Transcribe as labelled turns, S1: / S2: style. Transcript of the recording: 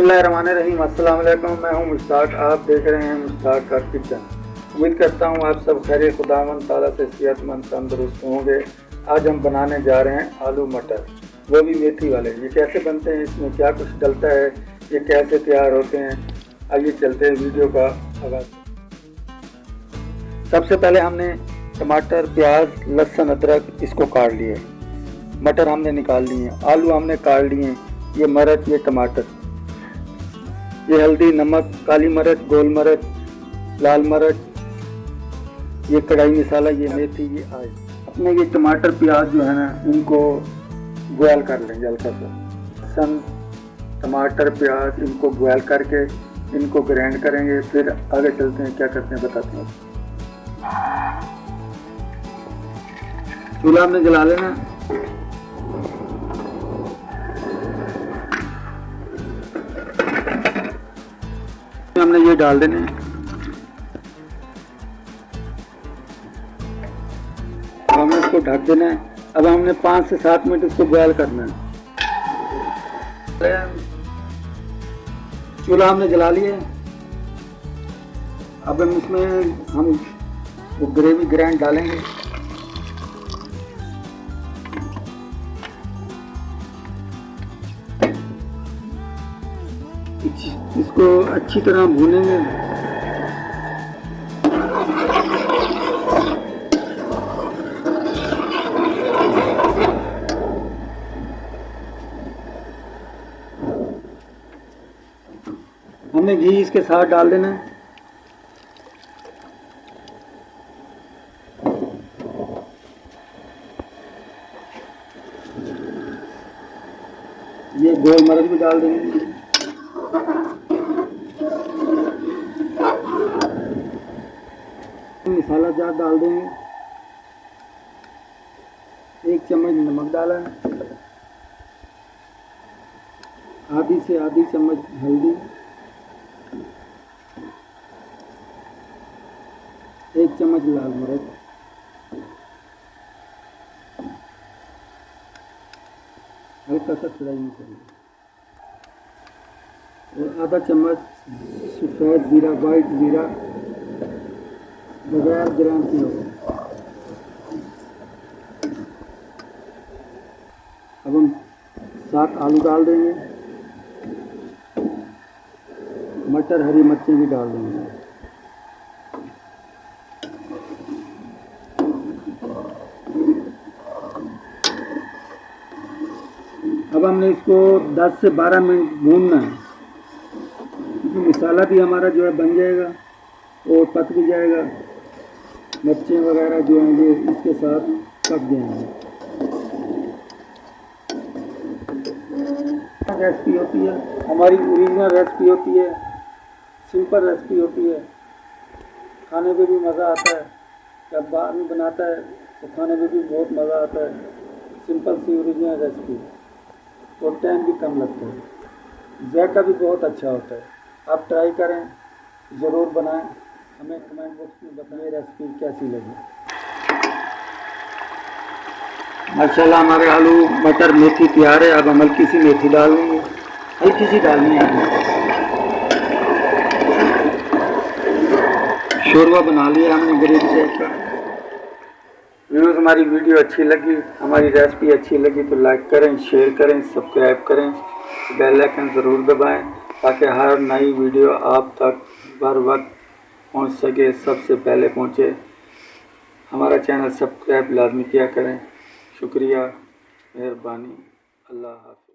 S1: बिस्मिल्लाहिर्रहमानिर्रहीम। अस्सलाम वालेकुम। मैं हूं मुश्ताक, आप देख रहे हैं मुश्ताक का किचन। उम्मीद करता हूं आप सब खैर खुदावंद ताला से सेहतमंद तंदुरुस्त होंगे। आज हम बनाने जा रहे हैं आलू मटर, वो भी मेथी वाले। ये कैसे बनते हैं, इसमें क्या कुछ डलता है, ये कैसे तैयार होते हैं, आइए चलते हैं वीडियो का आगाज़। सबसे पहले हमने टमाटर, प्याज, लहसुन, अदरक इसको काट लिए। मटर हमने निकाल लिए, आलू हमने काट लिए, ये मिर्च, ये टमाटर, ये हल्दी, नमक, काली मिर्च, गोल मिर्च, लाल मिर्च, ये कढ़ाई मसाला, ये मेथी, ये आय। अपने ये टमाटर प्याज जो है ना, इनको बॉयल कर लेंगे हल्का सा। लहसुन, टमाटर, प्याज इनको बॉयल करके इनको ग्राइंड करेंगे। फिर आगे चलते हैं, क्या करते हैं बताते हैं। चूल्हा हमने जला लेना। हमने ये डाल देने, अब हमें इसको ढक देना है। अब हमने 5 से 7 मिनट इसको बॉयल करना है। चूल्हा हमने जला लिया। अब हम इसमें वो ग्रेवी ग्राइंड डालेंगे। इसको अच्छी तरह भूनेंगे। हमने घी इसके साथ डाल देना है। ये गोल मिर्च भी डाल देंगे। मसाला जार डाल देंगे। 1 चम्मच नमक डाला है, आधी से आधी चम्मच हल्दी, 1 चम्मच लाल मिर्च, हल्का सा फ्राई मसाला और आधा चम्मच सफ़ेद जीरा, वाइट जीरा बगैर ग्राम की होगा। अब हम 7 आलू डाल देंगे, मटर, हरी मिर्चें भी डाल देंगे। अब हमने इसको 10 से 12 मिनट भूनना है, क्योंकि मसाला भी हमारा जो है बन जाएगा और पक भी जाएगा। मिर्चें वगैरह जो हैं ये इसके साथ पक जाएंगे। रेसिपी होती है हमारी, ओरिजिनल रेसिपी होती है, सिंपल रेसिपी होती है। खाने पे भी मज़ा आता है। जब बाद में बनाता है तो खाने पे भी बहुत मज़ा आता है। सिंपल सी ओरिजिनल रेसिपी और टाइम भी कम लगता है। जायका भी बहुत अच्छा होता है। आप ट्राई करें, ज़रूर बनाएं, हमें कमेंट बॉक्स में बताइए रेसिपी कैसी लगी। माशाल्लाह हमारे आलू मटर मेथी तैयार है। अब हम हल्की सी मेथी डालेंगे, हल्की सी डालनी है। शोरबा बना लिया हमने ग्रेवी टाइप का। व्यूअर्स, हमारी वीडियो अच्छी लगी, हमारी रेसिपी अच्छी लगी तो लाइक करें, शेयर करें, सब्सक्राइब करें, बेल आइकन ज़रूर दबाएं ताकि हर नई वीडियो आप तक बर वक्त पहुंच सके, सबसे पहले पहुंचे। हमारा चैनल सब्सक्राइब लाजमी किया करें। शुक्रिया, मेहरबानी, अल्लाह हाफ़िज़।